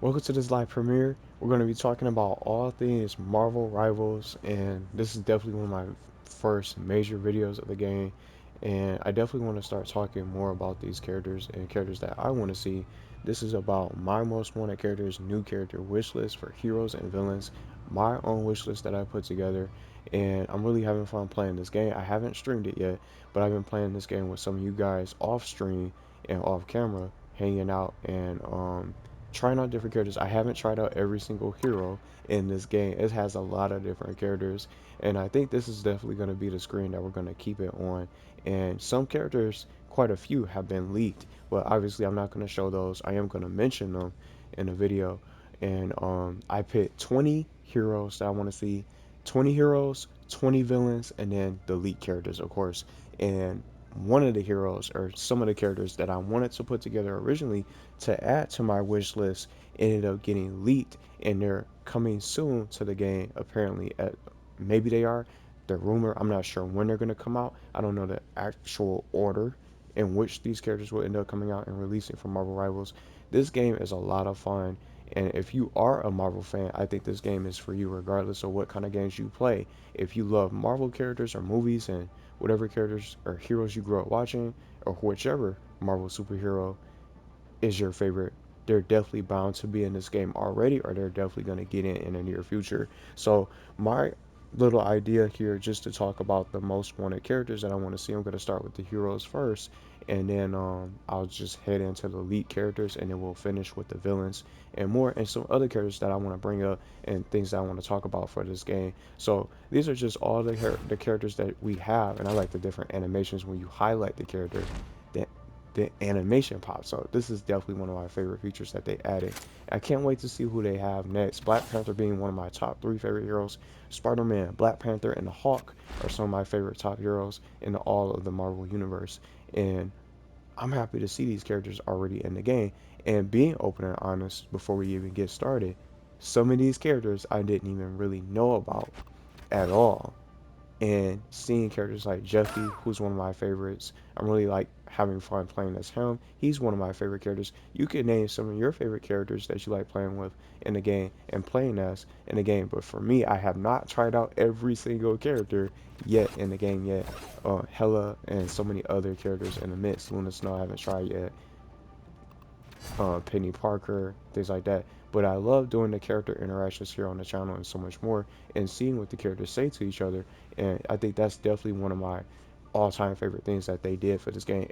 Welcome to this live premiere. We're going to be talking about all things Marvel Rivals, and this is definitely one of my first major videos of the game. And I definitely want to start talking more about these characters and characters that I want to see. This is about my most wanted characters, new character wish list for heroes and villains, my own wish list that I put together. And I'm really having fun playing this game. I haven't streamed it yet, but I've been playing this game with some of you guys off stream and off camera, hanging out and trying out different characters. I haven't tried out every single hero in this game. It has a lot of different characters, and I think this is definitely going to be the screen that we're going to keep it on. And some characters, quite a few, have been leaked, but obviously I'm not going to show those. I am going to mention them in the video. And I picked 20 heroes that I want to see, 20 heroes, 20 villains, and then the leaked characters, of course. And one of the heroes or some of the characters that I wanted to put together originally to add to my wish list ended up getting leaked, and they're coming soon to the game. Apparently, maybe they are. The rumor, I'm not sure when they're going to come out. I don't know the actual order in which these characters will end up coming out and releasing for Marvel Rivals. This game is a lot of fun, and if you are a Marvel fan, I think this game is for you, regardless of what kind of games you play. If you love Marvel characters or movies and whatever characters or heroes you grew up watching, or whichever Marvel superhero is your favorite, they're definitely bound to be in this game already, or they're definitely going to get in the near future. So my little idea here, just to talk about the most wanted characters that I want to see, I'm going to start with the heroes first, and then I'll just head into the lead characters, and then we'll finish with the villains and more, and some other characters that I want to bring up and things that I want to talk about for this game. So these are just all the characters that we have, and I like the different animations when you highlight the character. The animation pops up. This is definitely one of my favorite features that they added. I can't wait to see who they have next. Black Panther being one of my top three favorite heroes. Spider-Man, Black Panther, and the Hawk are some of my favorite top heroes in all of the Marvel universe. And I'm happy to see these characters already in the game. And being open and honest before we even get started, some of these characters I didn't even really know about at all, and seeing characters like Jeffy, who's one of my favorites. I'm really like having fun playing as him. He's one of my favorite characters. You could name some of your favorite characters that you like playing with in the game and playing as in the game. But for me, I have not tried out every single character yet in the game yet. Hella and so many other characters in the midst. Luna Snow I haven't tried yet. Penny Parker, things like that. But I love doing the character interactions here on the channel and so much more, and seeing what the characters say to each other. And I think that's definitely one of my all-time favorite things that they did for this game.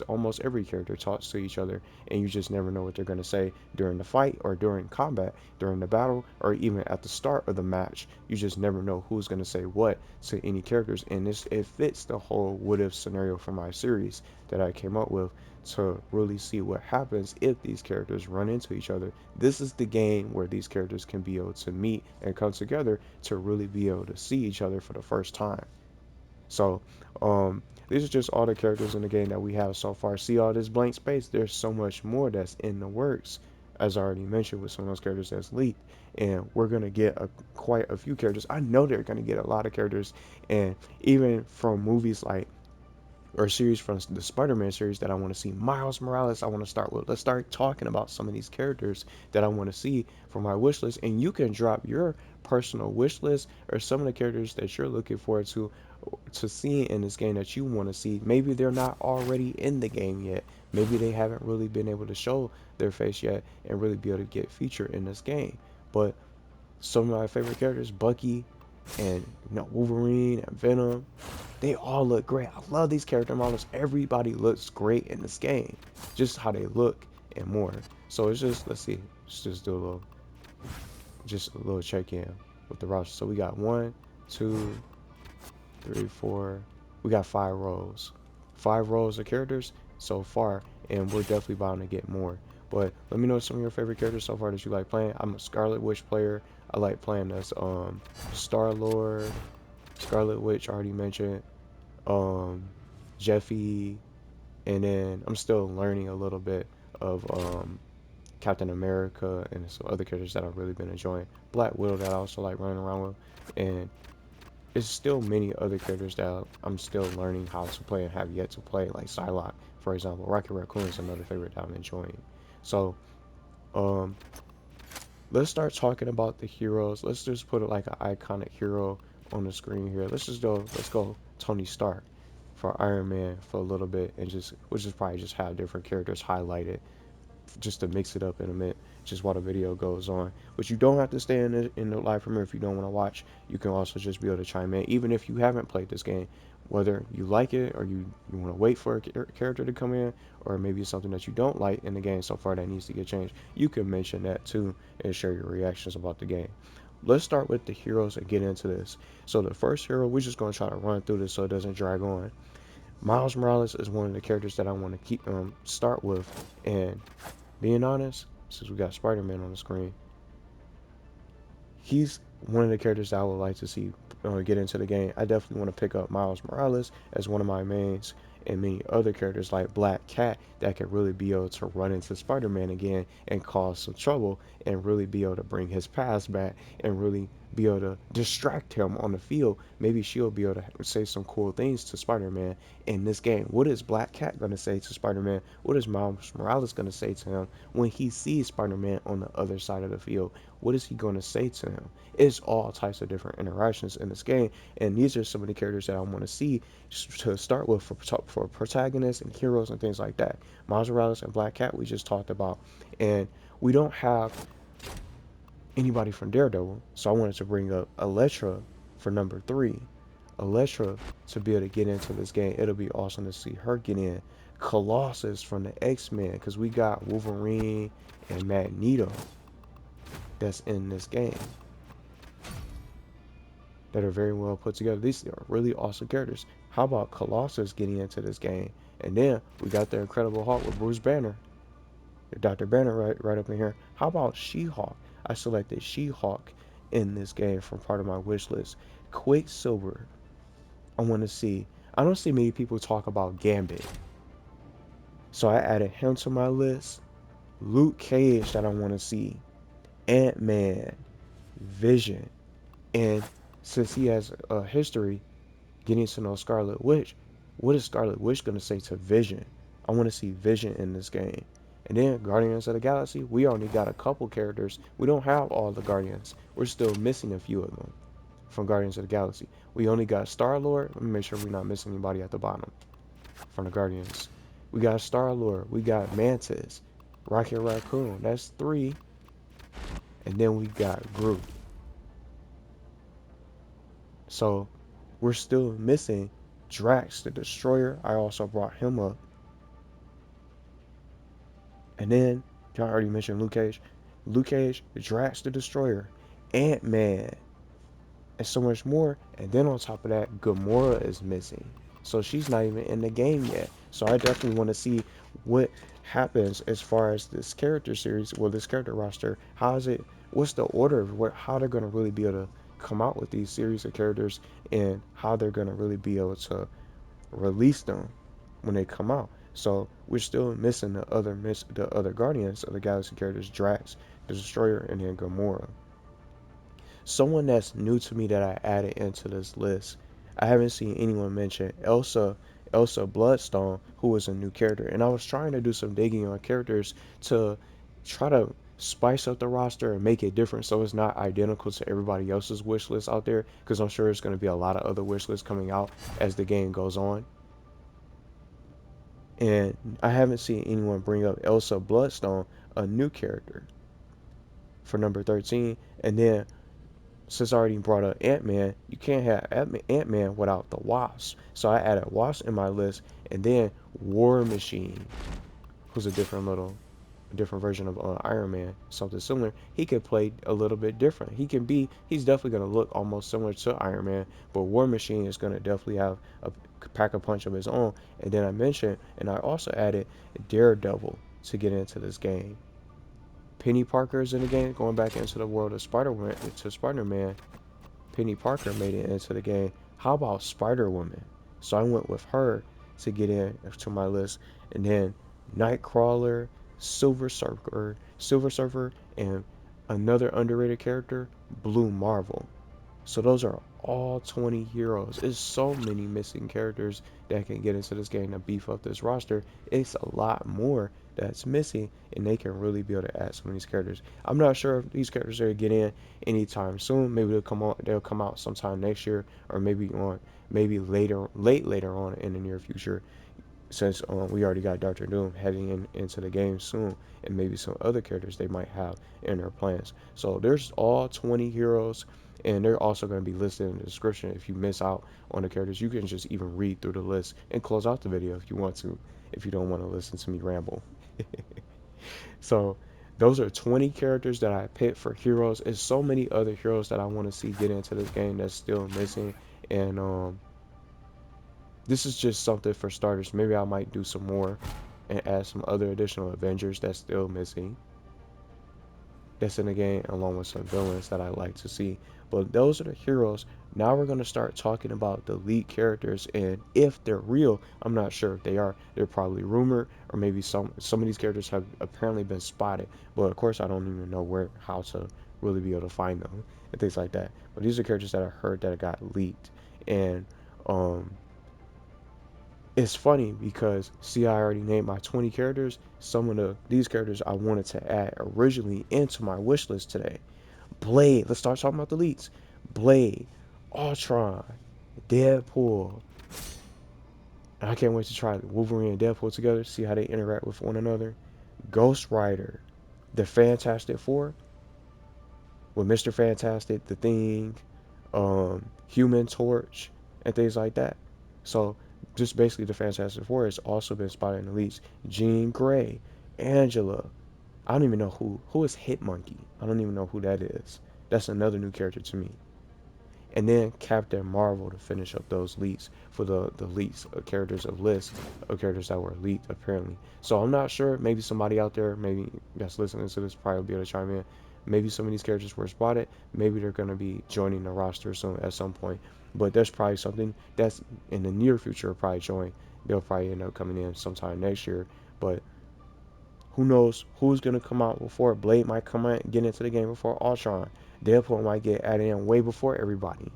Almost every character talks to each other, and you just never know what they're going to say during the fight or during combat, during the battle, or even at the start of the match. You just never know who's going to say what to any characters, and it fits the whole what if scenario for my series that I came up with to really see what happens if these characters run into each other. This is the game where these characters can be able to meet and come together to really be able to see each other for the first time. So, these are just all the characters in the game that we have so far. See all this blank space? There's so much more that's in the works, as I already mentioned, with some of those characters that's leaked. And we're gonna get quite a few characters. I know they're gonna get a lot of characters, and even from movies like or series from the Spider-Man series that I want to see. Miles Morales, I want to start with. Let's start talking about some of these characters that I want to see for my wish list, and you can drop your personal wish list or some of the characters that you're looking forward to see in this game that you want to see. Maybe they're not already in the game yet. Maybe they haven't really been able to show their face yet and really be able to get featured in this game. But some of my favorite characters, Bucky and Wolverine and Venom, they all look great. I love these character models. Everybody looks great in this game, just how they look and more. So it's just let's just do a little check in with the roster. So we got 1, 2, 3, 4. We got 5 rows, 5 rows of characters so far, and we're definitely bound to get more. But let me know some of your favorite characters so far that you like playing. I'm a Scarlet Witch player. I like playing as Star Lord, Scarlet Witch already mentioned, um Jeffy, and then I'm still learning a little bit of Captain America and some other characters that I've really been enjoying. Black Widow that I also like running around with, and it's still many other characters that I'm still learning how to play and have yet to play, like Psylocke, for example. Rocket Raccoon is another favorite that I'm enjoying. So Um, let's start talking about the heroes. Let's just put it like an iconic hero on the screen here. Let's go Tony Stark for Iron Man for a little bit, and just we'll just probably just have different characters highlighted just to mix it up in a minute, just while the video goes on. But you don't have to stay in the live premiere if you don't want to watch. You can also just be able to chime in, even if you haven't played this game, whether you like it or you want to wait for a character to come in, or maybe it's something that you don't like in the game so far that needs to get changed. You can mention that too and share your reactions about the game. Let's start with the heroes and get into this. So the first hero, we're just going to try to run through this so it doesn't drag on. Miles Morales is one of the characters that I want to keep start with, and being honest, since we got Spider-Man on the screen, he's one of the characters that I would like to see get into the game. I definitely want to pick up Miles Morales as one of my mains, and many other characters like Black Cat that could really be able to run into Spider-Man again and cause some trouble and really be able to bring his past back and really be able to distract him on the field. Maybe she'll be able to say some cool things to Spider-Man in this game. What is Black Cat going to say to Spider-Man? What is Miles Morales going to say to him when he sees Spider-Man on the other side of the field? What is he going to say to him? It's all types of different interactions in this game, and these are some of the characters that I want to see to start with for protagonists and heroes and things like that. Miles Morales and Black Cat we just talked about, and we don't have anybody from Daredevil, so I wanted to bring up Elektra for number 3. Elektra to be able to get into this game. It'll be awesome to see her get in. Colossus from the X-Men, because we got Wolverine and Magneto that's in this game that are very well put together. These are really awesome characters. How about Colossus getting into this game? And then we got the Incredible Hulk with Bruce Banner, Dr. Banner right up in here. How about She-Hulk? I selected She-Hulk in this game from part of my wish list. Quicksilver, I want to see. I don't see many people talk about Gambit, so I added him to my list. Luke Cage that I want to see. Ant-Man, Vision, and since he has a history getting to know Scarlet Witch, what is Scarlet Witch going to say to Vision? I want to see Vision in this game. And then Guardians of the Galaxy, we only got a couple characters. We don't have all the Guardians. We're still missing a few of them from Guardians of the Galaxy. We only got Star-Lord. Let me make sure we're not missing anybody at the bottom from the Guardians. We got Star-Lord. We got Mantis. Rocket Raccoon. That's 3. And then we got Groot. So we're still missing Drax the Destroyer. I also brought him up. And then, y'all already mentioned Luke Cage. Luke Cage, Drax the Destroyer, Ant-Man, and so much more. And then on top of that, Gamora is missing. So she's not even in the game yet. So I definitely want to see what happens as far as this character series, well, this character roster. How is it? What's the order of how they're going to really be able to come out with these series of characters, and how they're going to really be able to release them when they come out. So we're still missing the other Guardians of the Galaxy characters, Drax, the Destroyer, and then Gamora. Someone that's new to me that I added into this list, I haven't seen anyone mention Elsa Bloodstone, who is a new character. And I was trying to do some digging on characters to try to spice up the roster and make it different so it's not identical to everybody else's wish list out there, because I'm sure there's going to be a lot of other wish lists coming out as the game goes on. And I haven't seen anyone bring up Elsa Bloodstone, a new character, for number 13. And then, since I already brought up Ant-Man, you can't have Ant-Man without the Wasp. So I added Wasp in my list, and then War Machine, who's a different version of Iron Man, something similar. He could play a little bit different. He's definitely going to look almost similar to Iron Man, but War Machine is going to definitely have a pack a punch of his own. And then I mentioned, and I also added Daredevil to get into this game. Penny Parker is in the game, going back into the world of Spider-Man. Penny Parker made it into the game. How about Spider-Woman? So I went with her to get into my list, and then Nightcrawler, Silver Surfer, and another underrated character, Blue Marvel. So those are all 20 heroes. There's so many missing characters that can get into this game to beef up this roster. It's a lot more that's missing, and they can really be able to add some of these characters. I'm not sure if these characters are gonna get in anytime soon. Maybe they'll come out sometime next year, or maybe later on in the near future, since we already got Doctor Doom heading into the game soon, and maybe some other characters they might have in their plans. So there's all 20 heroes, and they're also going to be listed in the description. If you miss out on the characters, you can just even read through the list and close out the video if you want to, if you don't want to listen to me ramble. So those are 20 characters that I picked for heroes. There's so many other heroes that I want to see get into this game that's still missing, and this is just something for starters. Maybe I might do some more and add some other additional Avengers that's still missing, that's in the game, along with some villains that I like to see. But those are the heroes. Now we're going to start talking about the lead characters, and if they're real, I'm not sure if they are. They're probably rumored, or maybe some of these characters have apparently been spotted. But of course, I don't even know how to really be able to find them and things like that. But these are characters that I heard that got leaked, and um it's funny because, see, I already named my 20 characters. Some of these characters I wanted to add originally into my wish list today. Blade. Let's start talking about the leads. Blade, Ultron, Deadpool. And I can't wait to try Wolverine and Deadpool together, see how they interact with one another. Ghost Rider, the Fantastic Four, with Mr. Fantastic, the Thing, Human Torch, and things like that. So just basically the Fantastic Four has also been spotted in the leaks. Jean Grey, Angela. I don't even know who is Hitmonkey. I don't even know who that is. That's another new character to me. And then Captain Marvel to finish up those leaks for the leaks of characters of lists of characters that were leaked apparently. So I'm not sure. Maybe somebody out there, maybe that's listening to this, probably be able to chime in. Maybe some of these characters were spotted. Maybe they're gonna be joining the roster soon at some point. But there's probably something that's in the near future will probably join. They'll probably end up coming in sometime next year. But who knows who's gonna come out before Blade might come out and get into the game before Ultron. Deadpool might get added in way before everybody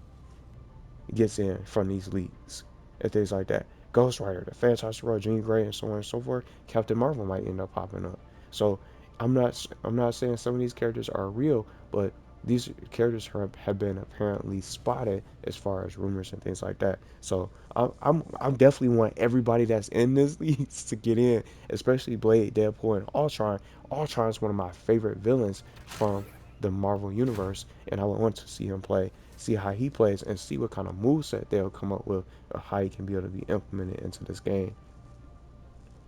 gets in from these leagues and things like that. Ghost Rider, the Fantastic Four, Jean Grey, and so on and so forth. Captain Marvel might end up popping up. So I'm not saying some of these characters are real, but these characters have been apparently spotted as far as rumors and things like that. So I'm definitely want everybody that's in this league to get in, especially Blade, Deadpool, and Ultron. Ultron is one of my favorite villains from the Marvel universe, and I would want to see him play, see how he plays, and see what kind of moveset they'll come up with, or how he can be able to be implemented into this game.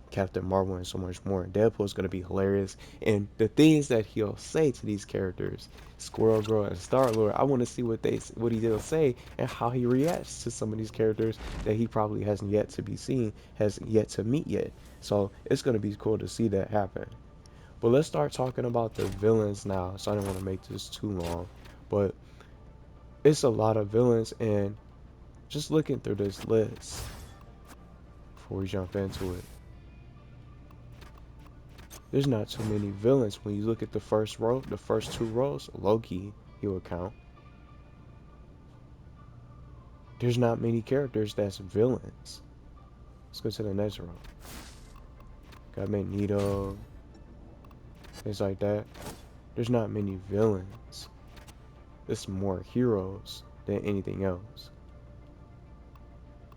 Captain Marvel and so much more. Deadpool's gonna be hilarious, and the things that he'll say to these characters, Squirrel Girl and Star Lord, I want to see what he'll say and how he reacts to some of these characters that he probably hasn't yet to be seen, has yet to meet yet. So it's gonna be cool to see that happen. But let's start talking about the villains now. So I don't want to make this too long, but it's a lot of villains, and just looking through this list before we jump into it, there's not too many villains. When you look at the first row, the first two rows, Loki, he would count. There's not many characters that's villains. Let's go to the next row. Got Magneto, things like that. There's not many villains. It's more heroes than anything else.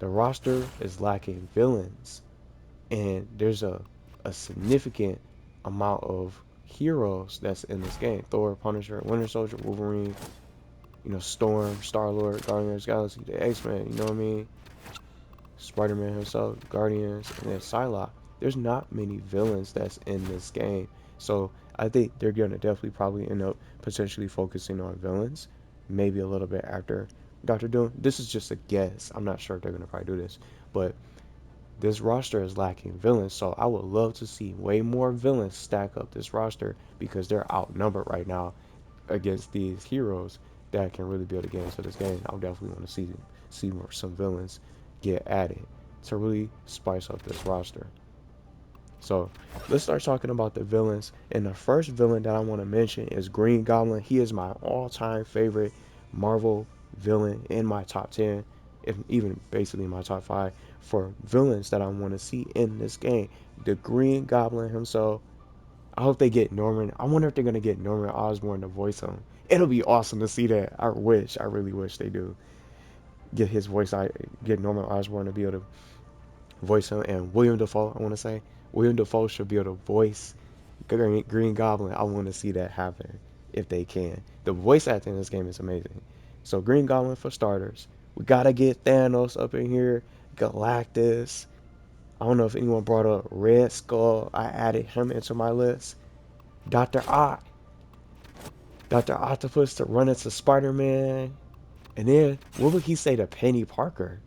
The roster is lacking villains, and there's a significant amount of heroes that's in this game. Thor, Punisher, Winter Soldier, Wolverine, Storm, Star-Lord, Guardians of the Galaxy, the X-Men, you know what I mean? Spider-Man himself, Guardians, and then Psylocke. There's not many villains that's in this game. So I think they're gonna definitely probably end up potentially focusing on villains, maybe a little bit after Doctor Doom. This is just a guess. I'm not sure if they're gonna probably do this, but this roster is lacking villains, so I would love to see way more villains stack up this roster, because they're outnumbered right now against these heroes that can really be able to get into this game. I would definitely want to see more, some villains get added to really spice up this roster. So let's start talking about the villains. And the first villain that I want to mention is Green Goblin. He is my all-time favorite Marvel villain, in my top 10. if even basically my top 5 for villains that I want to see in this game. The Green Goblin himself. I hope they get Norman. I wonder if they're gonna get Norman Osborn to voice him. It'll be awesome to see that. I really wish they do get his voice. I get Norman Osborn to be able to voice him, and William Dafoe. I want to say William Dafoe should be able to voice Green Goblin. I want to see that happen if they can. The voice acting in this game is amazing. So Green Goblin for starters. We gotta get Thanos up in here. Galactus. I don't know if anyone brought up Red Skull. I added him into my list. Dr. Ock. Dr. Octopus to run into Spider-Man. And then, what would he say to Penny Parker?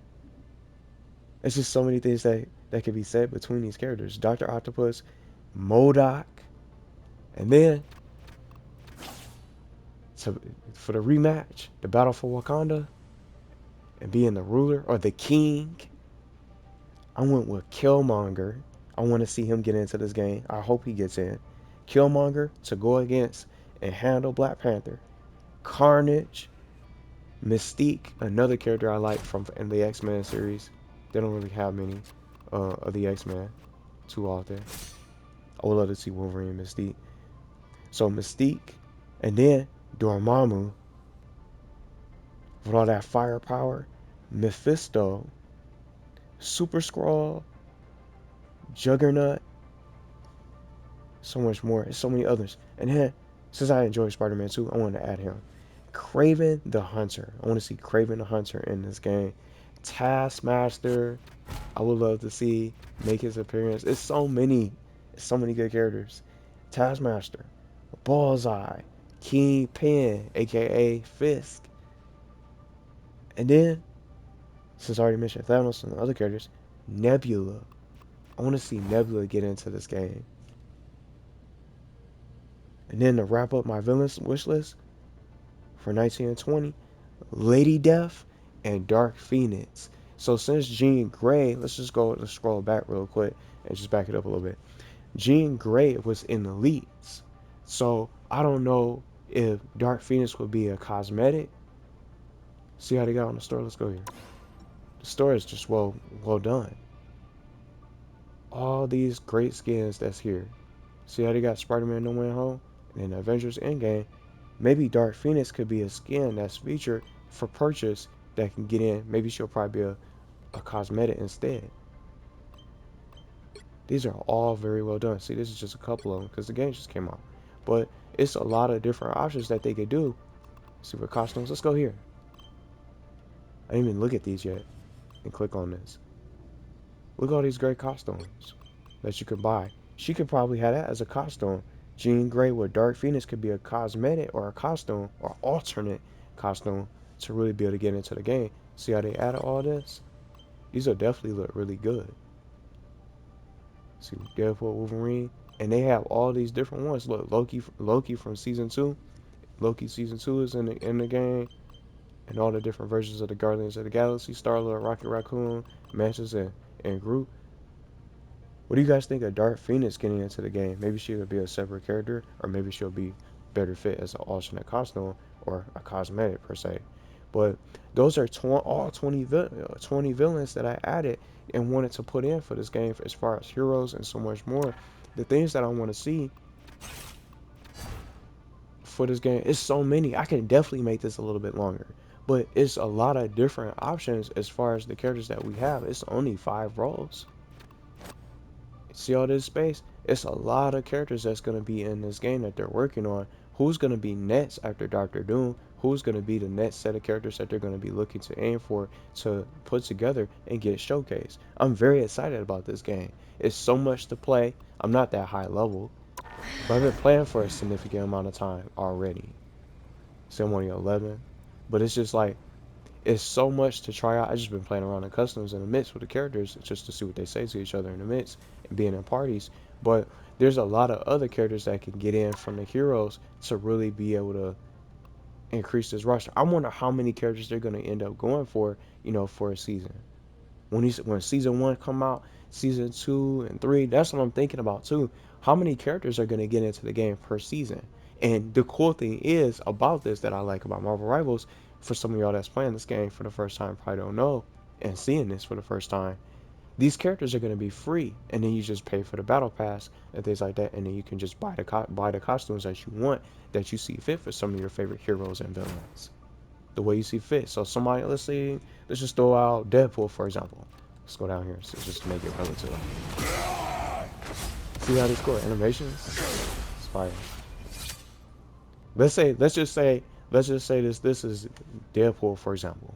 There's just so many things that could be said between these characters. Dr. Octopus, MODOK, and then to, for the rematch, the battle for Wakanda, and being the ruler or the king, I went with Killmonger. I want to see him get into this game. I hope he gets in. Killmonger to go against and handle Black Panther. Carnage, Mystique, another character I like from in the X-Men series. They don't really have many of the X-Men too often. I would love to see Wolverine and Mystique. So Mystique, and then Dormammu with all that firepower. Mephisto, Super Skrull, Juggernaut, so much more. There's so many others. And then, since I enjoy Spider-Man 2, I wanted to add him. Kraven the Hunter. I want to see Kraven the Hunter in this game. Taskmaster, I would love to see make his appearance. It's so many good characters. Taskmaster, Bullseye, Kingpin, aka Fisk. And then, since I already mentioned Thanos and the other characters, Nebula. I want to see Nebula get into this game. And then to wrap up my villains wish list for 19 and 20, Lady Death and Dark Phoenix. So since Jean Grey, let's scroll back real quick and just back it up a little bit. Jean Grey was in Elites. So I don't know if Dark Phoenix would be a cosmetic. See how they got on the store? Let's go here. The store is just well done. All these great skins that's here. See how they got Spider-Man No Way Home and then Avengers Endgame. Maybe Dark Phoenix could be a skin that's featured for purchase that can get in. Maybe she'll probably be a cosmetic instead. These are all very well done. See, this is just a couple of them because the game just came out. But it's a lot of different options that they could do. See what costumes. Let's go here. I didn't even look at these yet and click on this. Look at all these great costumes that you could buy. She could probably have that as a costume. Jean Grey with Dark Phoenix could be a cosmetic or a costume or alternate costume to really be able to get into the game. See how they added all this? These will definitely look really good. See, Deadpool, Wolverine, and they have all these different ones. Look, Loki from season 2. Loki season 2 is in the game, and all the different versions of the Guardians of the Galaxy, Star-Lord, Rocket Raccoon, Mantis, and Groot. What do you guys think of Dark Phoenix getting into the game? Maybe she would be a separate character, or maybe she'll be better fit as an alternate costume or a cosmetic per se. But those are all 20 villains that I added and wanted to put in for this game as far as heroes and so much more. The things that I want to see for this game is so many. I can definitely make this a little bit longer, but it's a lot of different options as far as the characters that we have. It's only 5 roles. See all this space? It's a lot of characters that's going to be in this game that they're working on. Who's going to be next after Doctor Doom? Who's going to be the next set of characters that they're going to be looking to aim for to put together and get showcased? I'm very excited about this game. It's so much to play. I'm not that high level, but I've been playing for a significant amount of time already. So I'm only 11, but it's just like, it's so much to try out. I just been playing around in customs in the midst with the characters just to see what they say to each other in the midst and being in parties. But there's a lot of other characters that can get in from the heroes to really be able to increase this roster. I wonder how many characters they're going to end up going for, for a season. When season 1 come out, season 2 and 3, that's what I'm thinking about too. How many characters are going to get into the game per season? And the cool thing is about this that I like about Marvel Rivals, for some of y'all that's playing this game for the first time probably don't know, and seeing this for the first time, these characters are going to be free, and then you just pay for the battle pass and things like that, and then you can just buy the costumes that you want, that you see fit for some of your favorite heroes and villains, the way you see fit. So somebody, let's just throw out Deadpool for example. Let's go down here, so just to make it relative. See how these cool animations? It's fire. Let's just say this is Deadpool for example.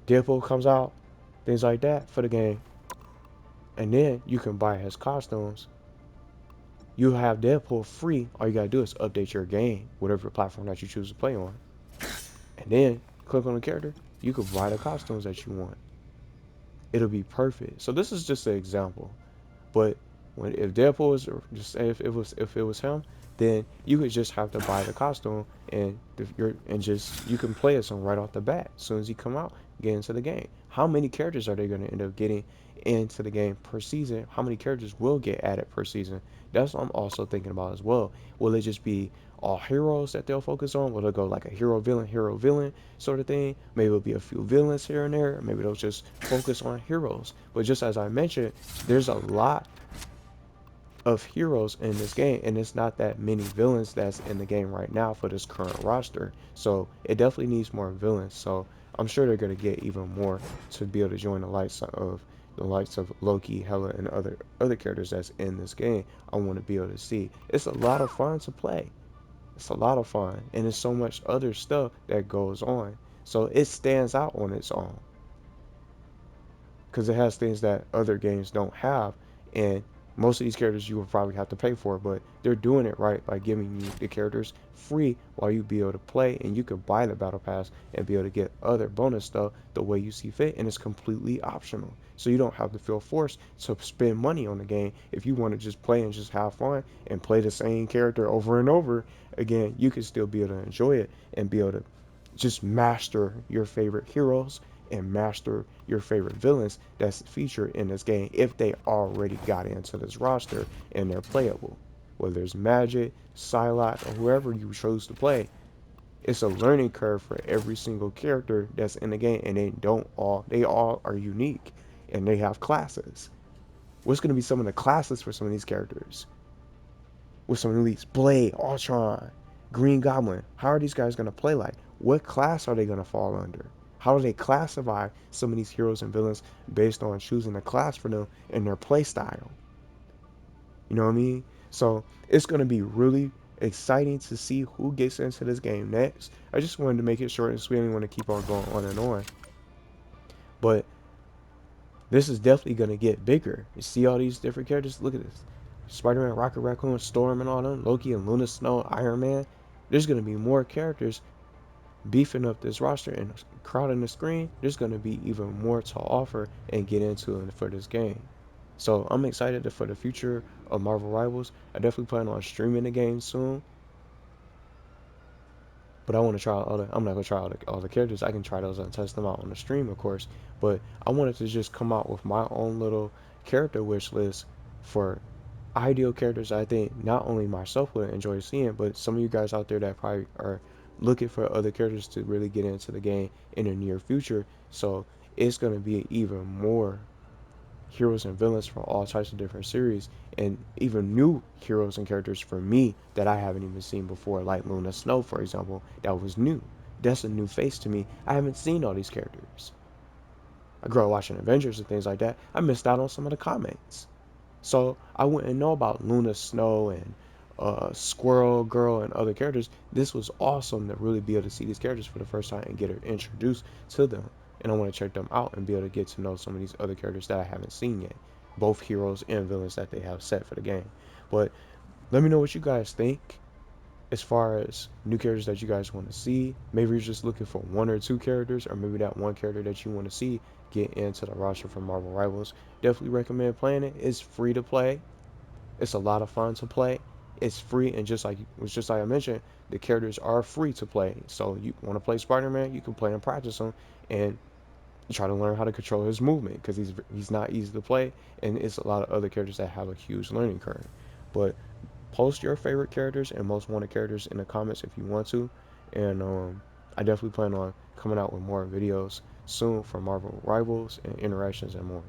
Deadpool comes out, things like that for the game, and then you can buy his costumes. You have Deadpool free. All you gotta do is update your game, whatever platform that you choose to play on, and then click on the character. You can buy the costumes that you want. It'll be perfect. So this is just an example. But if Deadpool was, just say if it was him, then you would just have to buy the costume, and you can play as him right off the bat as soon as he come out, get into the game. How many characters are they going to end up getting into the game per season? How many characters will get added per season? That's what I'm also thinking about as well. Will it just be all heroes that they'll focus on? Will it go like a hero villain sort of thing? Maybe it'll be a few villains here and there. Maybe they'll just focus on heroes. But just as I mentioned, there's a lot of heroes in this game, and it's not that many villains that's in the game right now for this current roster. So it definitely needs more villains. So I'm sure they're gonna get even more to be able to join the likes of Loki, Hela, and other characters that's in this game. I want to be able to see. It's a lot of fun to play. It's a lot of fun, and there's so much other stuff that goes on. So it stands out on its own because it has things that other games don't have, and most of these characters you will probably have to pay for, but they're doing it right by giving you the characters free while you be able to play, and you could buy the battle pass and be able to get other bonus stuff the way you see fit, and it's completely optional. So you don't have to feel forced to spend money on the game. If you want to just play and just have fun and play the same character over and over again, you can still be able to enjoy it and be able to just master your favorite heroes and master your favorite villains that's featured in this game if they already got into this roster and they're playable. Whether it's Magic, Psylocke, or whoever you chose to play, it's a learning curve for every single character that's in the game, and they all are unique, and they have classes. What's going to be some of the classes for some of these characters? With some of these Blade, Ultron, Green Goblin, how are these guys going to play like? What class are they going to fall under? How do they classify some of these heroes and villains based on choosing a class for them and their play style? You know what I mean? So it's going to be really exciting to see who gets into this game next. I just wanted to make it short and sweet. I didn't want to keep on going on and on. But this is definitely going to get bigger. You see all these different characters? Look at this. Spider-Man, Rocket Raccoon, Storm and all them, Loki and Luna Snow, Iron Man. There's going to be more characters beefing up this roster and crowding the screen. There's going to be even more to offer and get into for this game. So I'm excited for the future of Marvel Rivals. I definitely plan on streaming the game soon. But I want to try I'm not gonna try all the characters. I can try those and test them out on the stream, of course. But I wanted to just come out with my own little character wish list for ideal characters I think not only myself would enjoy seeing, but some of you guys out there that probably are looking for other characters to really get into the game in the near future. So it's gonna be even more heroes and villains from all types of different series, and even new heroes and characters for me that I haven't even seen before, like Luna Snow, for example. That was new. That's a new face to me. I haven't seen all these characters. I grew up watching Avengers and things like that. I missed out on some of the comics. So I wouldn't know about Luna Snow and Squirrel Girl and other characters. This was awesome to really be able to see these characters for the first time and get introduced to them. And I want to check them out and be able to get to know some of these other characters that I haven't seen yet. Both heroes and villains that they have set for the game. But let me know what you guys think as far as new characters that you guys want to see. Maybe you're just looking for one or two characters, or maybe that one character that you want to see get into the roster for Marvel Rivals. Definitely recommend playing it. It's free to play. It's a lot of fun to play. It's free, and just like I mentioned, the characters are free to play. So you want to play Spider-Man, you can play and practice him, and try to learn how to control his movement because he's not easy to play, and it's a lot of other characters that have a huge learning curve. But post your favorite characters and most wanted characters in the comments if you want to, and I definitely plan on coming out with more videos soon for Marvel Rivals and Interactions and more.